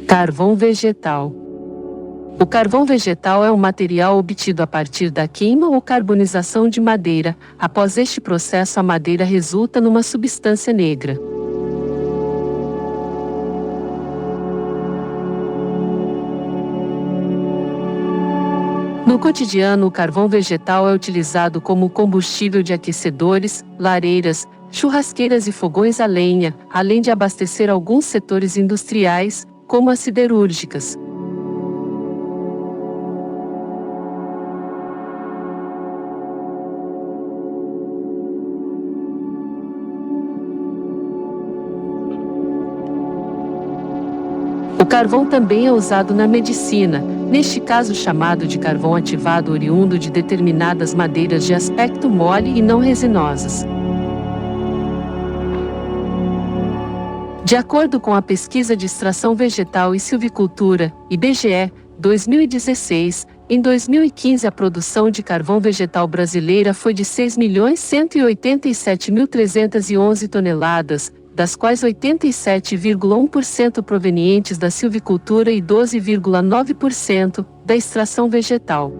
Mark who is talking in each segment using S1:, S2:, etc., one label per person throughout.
S1: Carvão vegetal. O carvão vegetal é um material obtido a partir da queima ou carbonização de madeira. Após este processo, a madeira resulta numa substância negra. No cotidiano, o carvão vegetal é utilizado como combustível de aquecedores, lareiras, churrasqueiras e fogões a lenha, além de abastecer alguns setores industriais, como as siderúrgicas. O carvão também é usado na medicina, neste caso chamado de carvão ativado oriundo de determinadas madeiras de aspecto mole e não resinosas. De acordo com a Pesquisa de Extração Vegetal e Silvicultura, IBGE, 2016, em 2015 a produção de carvão vegetal brasileira foi de 6.187.311 toneladas, das quais 87,1% provenientes da silvicultura e 12,9% da extração vegetal.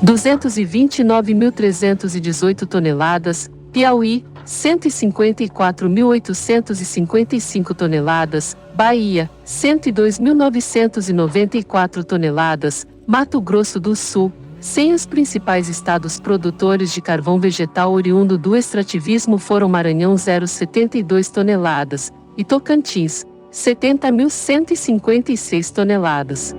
S1: R$ 229.318 toneladas, Piauí, 154.855 toneladas, Bahia, 102.994 toneladas, Mato Grosso do Sul, sem os principais estados produtores de carvão vegetal oriundo do extrativismo foram Maranhão 0,72 toneladas, e Tocantins, 70.156 toneladas.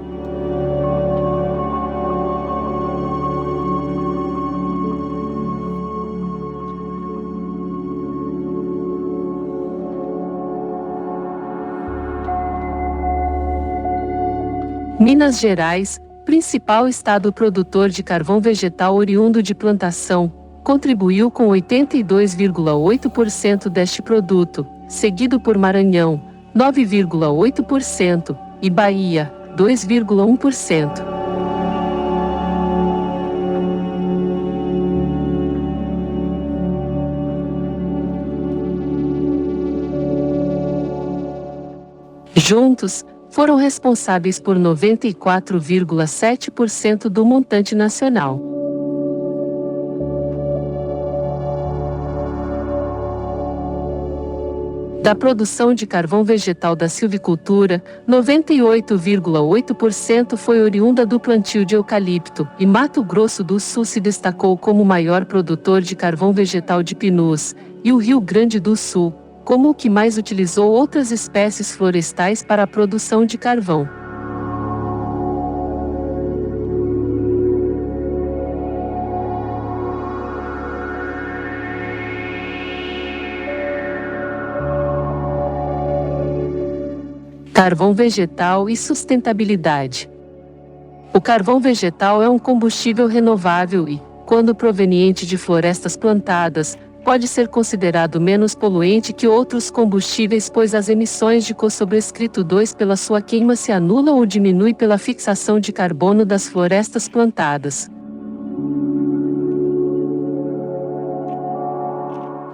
S1: Minas Gerais, principal estado produtor de carvão vegetal oriundo de plantação, contribuiu com 82,8% deste produto, seguido por Maranhão, 9,8%, e Bahia, 2,1%. Juntos, foram responsáveis por 94,7% do montante nacional. Da produção de carvão vegetal da silvicultura, 98,8% foi oriunda do plantio de eucalipto, e Mato Grosso do Sul se destacou como o maior produtor de carvão vegetal de pinus, e o Rio Grande do Sul, como o que mais utilizou outras espécies florestais para a produção de carvão. Carvão vegetal e sustentabilidade. O carvão vegetal é um combustível renovável e, quando proveniente de florestas plantadas, pode ser considerado menos poluente que outros combustíveis, pois as emissões de co-sobrescrito 2 pela sua queima se anulam ou diminuem pela fixação de carbono das florestas plantadas.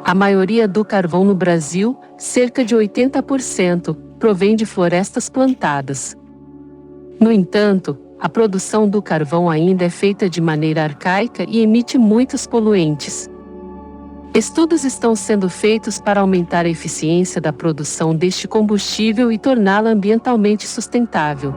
S1: A maioria do carvão no Brasil, cerca de 80%, provém de florestas plantadas. No entanto, a produção do carvão ainda é feita de maneira arcaica e emite muitos poluentes. Estudos estão sendo feitos para aumentar a eficiência da produção deste combustível e torná-la ambientalmente sustentável.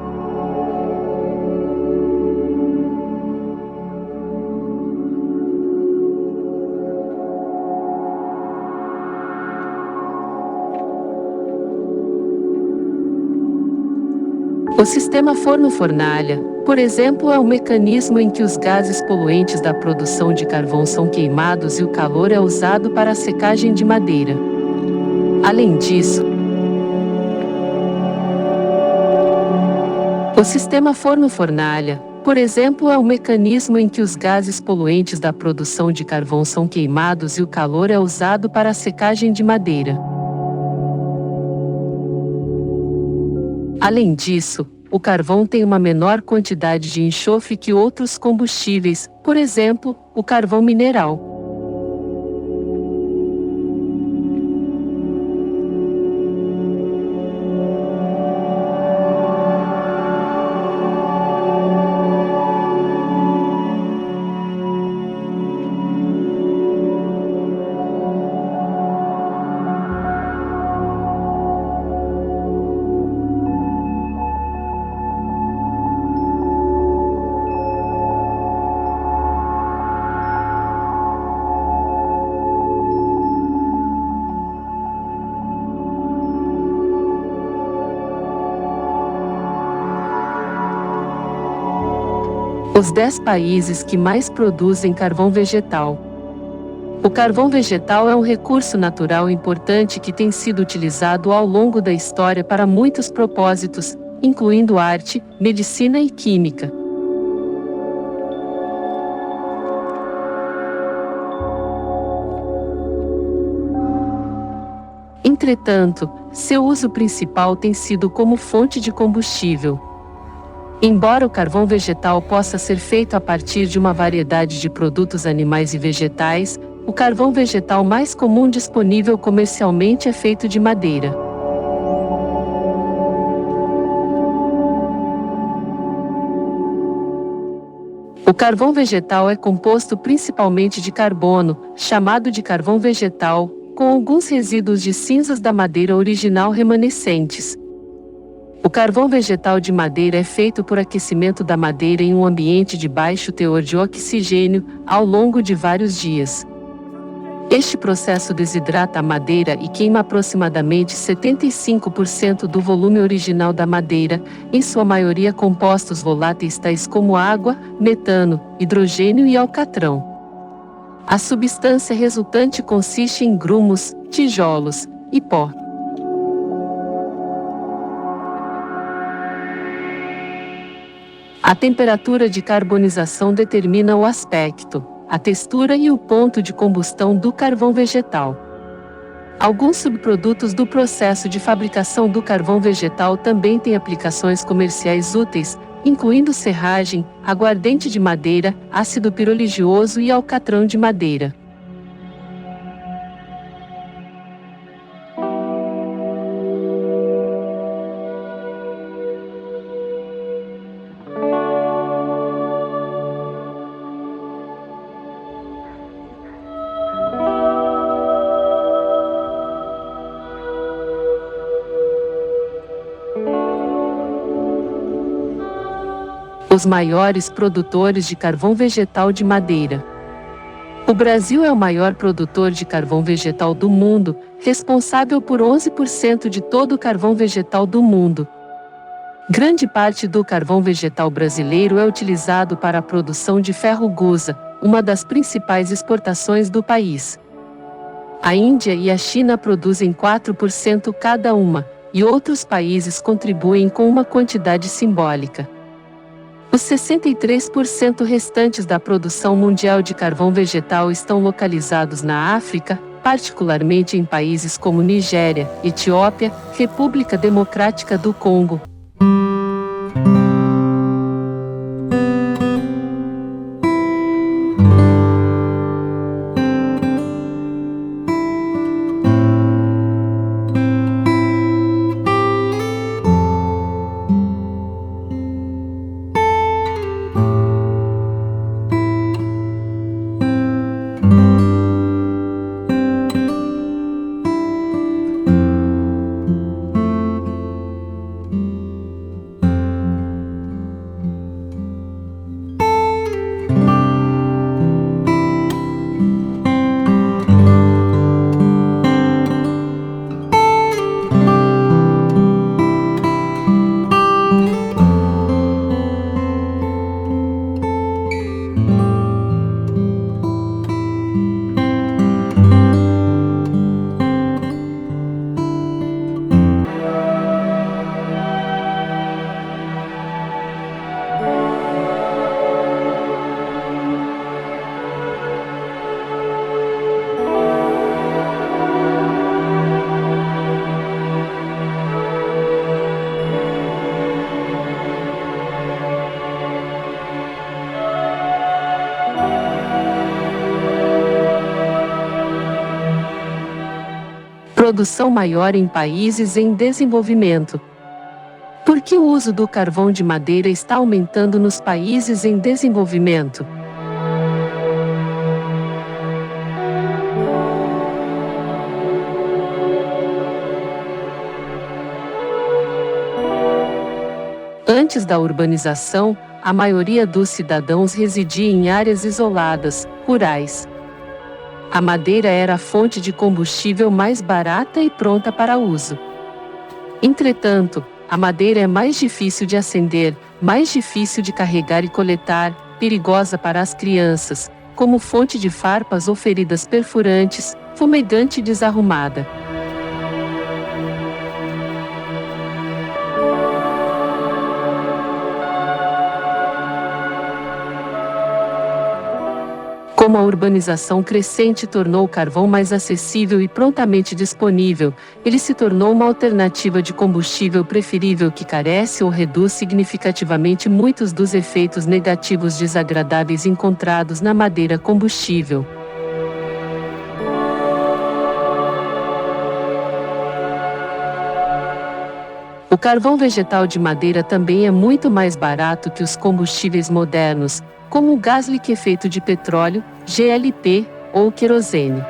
S1: O sistema forno-fornalha, por exemplo, é um mecanismo em que os gases poluentes da produção de carvão são queimados e o calor é usado para a secagem de madeira. Além disso, o sistema forno-fornalha, por exemplo, é um mecanismo em que os gases poluentes da produção de carvão são queimados e o calor é usado para a secagem de madeira. Além disso, o carvão tem uma menor quantidade de enxofre que outros combustíveis, por exemplo, o carvão mineral. Os 10 países que mais produzem carvão vegetal. O carvão vegetal é um recurso natural importante que tem sido utilizado ao longo da história para muitos propósitos, incluindo arte, medicina e química. Entretanto, seu uso principal tem sido como fonte de combustível. Embora o carvão vegetal possa ser feito a partir de uma variedade de produtos animais e vegetais, o carvão vegetal mais comum disponível comercialmente é feito de madeira. O carvão vegetal é composto principalmente de carbono, chamado de carvão vegetal, com alguns resíduos de cinzas da madeira original remanescentes. O carvão vegetal de madeira é feito por aquecimento da madeira em um ambiente de baixo teor de oxigênio, ao longo de vários dias. Este processo desidrata a madeira e queima aproximadamente 75% do volume original da madeira, em sua maioria compostos voláteis tais como água, metano, hidrogênio e alcatrão. A substância resultante consiste em grumos, tijolos e pó. A temperatura de carbonização determina o aspecto, a textura e o ponto de combustão do carvão vegetal. Alguns subprodutos do processo de fabricação do carvão vegetal também têm aplicações comerciais úteis, incluindo serragem, aguardente de madeira, ácido piroligioso e alcatrão de madeira. Os maiores produtores de carvão vegetal de madeira. O Brasil é o maior produtor de carvão vegetal do mundo, responsável por 11% de todo o carvão vegetal do mundo. Grande parte do carvão vegetal brasileiro é utilizado para a produção de ferro-gusa, uma das principais exportações do país. A Índia e a China produzem 4% cada uma, e outros países contribuem com uma quantidade simbólica. Os 63% restantes da produção mundial de carvão vegetal estão localizados na África, particularmente em países como Nigéria, Etiópia, República Democrática do Congo. produção maior em países em desenvolvimento. Por que o uso do carvão de madeira está aumentando nos países em desenvolvimento? Antes da urbanização, a maioria dos cidadãos residia em áreas isoladas, rurais. A madeira era a fonte de combustível mais barata e pronta para uso. Entretanto, a madeira é mais difícil de acender, mais difícil de carregar e coletar, perigosa para as crianças, como fonte de farpas ou feridas perfurantes, fumegante e desarrumada. Como a urbanização crescente tornou o carvão mais acessível e prontamente disponível, ele se tornou uma alternativa de combustível preferível que carece ou reduz significativamente muitos dos efeitos negativos desagradáveis encontrados na madeira combustível. O carvão vegetal de madeira também é muito mais barato que os combustíveis modernos, como o gás liquefeito de petróleo, GLP, ou querosene.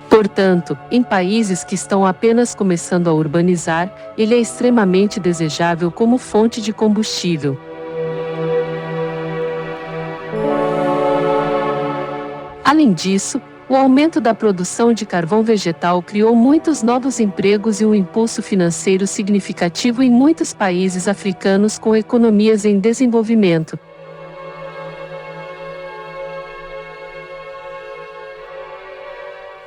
S1: Portanto, em países que estão apenas começando a urbanizar, ele é extremamente desejável como fonte de combustível. Além disso, o aumento da produção de carvão vegetal criou muitos novos empregos e um impulso financeiro significativo em muitos países africanos com economias em desenvolvimento.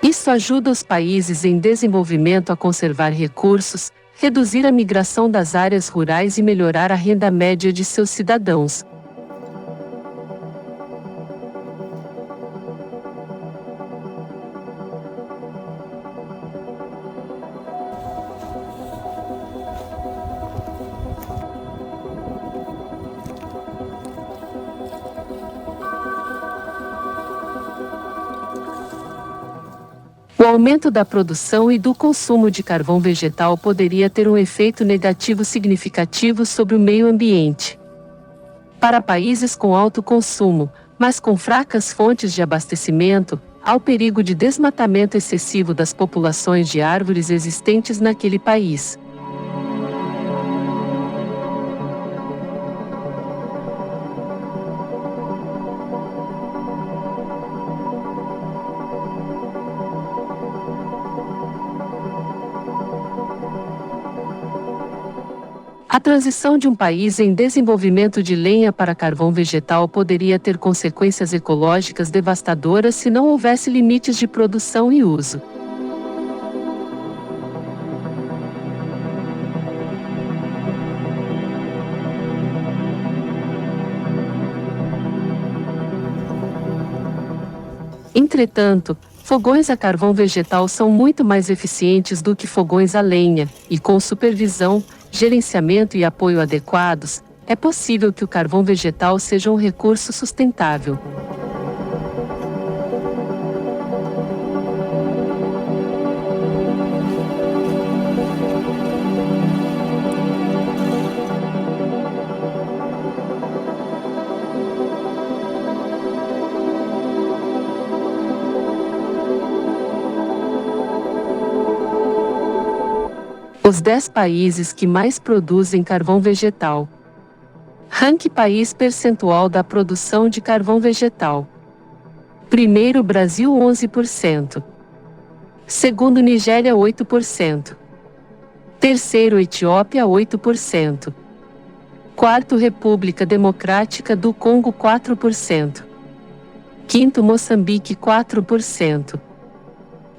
S1: Isso ajuda os países em desenvolvimento a conservar recursos, reduzir a migração das áreas rurais e melhorar a renda média de seus cidadãos. O aumento da produção e do consumo de carvão vegetal poderia ter um efeito negativo significativo sobre o meio ambiente. Para países com alto consumo, mas com fracas fontes de abastecimento, há o perigo de desmatamento excessivo das populações de árvores existentes naquele país. A transição de um país em desenvolvimento de lenha para carvão vegetal poderia ter consequências ecológicas devastadoras se não houvesse limites de produção e uso. Entretanto, fogões a carvão vegetal são muito mais eficientes do que fogões a lenha, e com supervisão, gerenciamento e apoio adequados, é possível que o carvão vegetal seja um recurso sustentável. Os 10 países que mais produzem carvão vegetal. Ranking país percentual da produção de carvão vegetal. Primeiro, Brasil 11%. Segundo, Nigéria 8%. Terceiro, Etiópia 8%. Quarto, República Democrática do Congo 4%. Quinto, Moçambique 4%.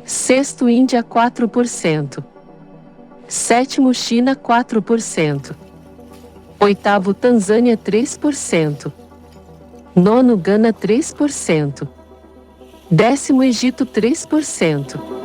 S1: Sexto, Índia 4%. Sétimo, China 4%. Oitavo, Tanzânia 3%. Nono, Gana 3%. Décimo, Egito 3%.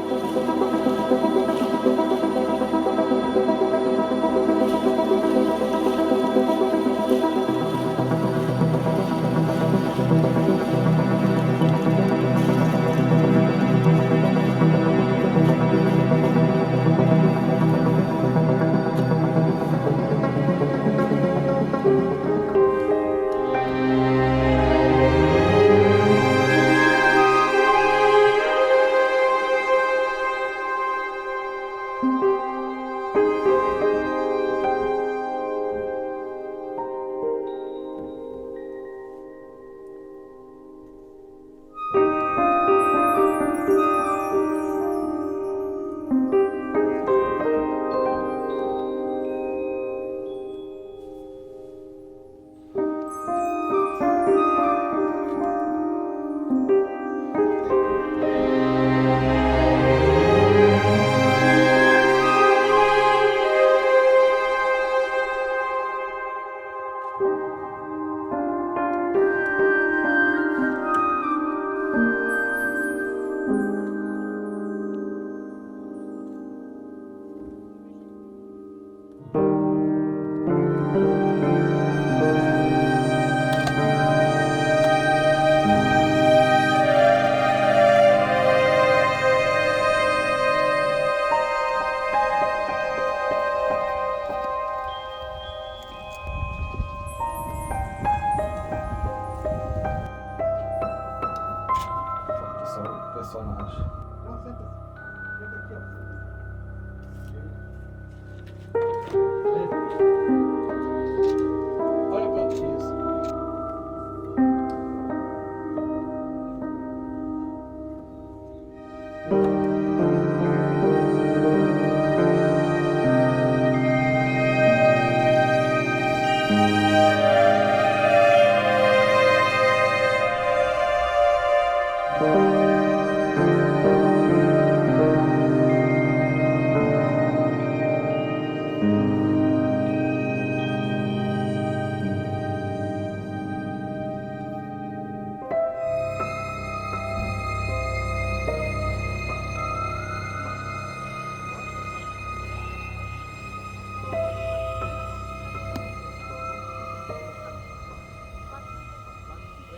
S2: personagem.
S3: Não, senta. Senta aqui, ó.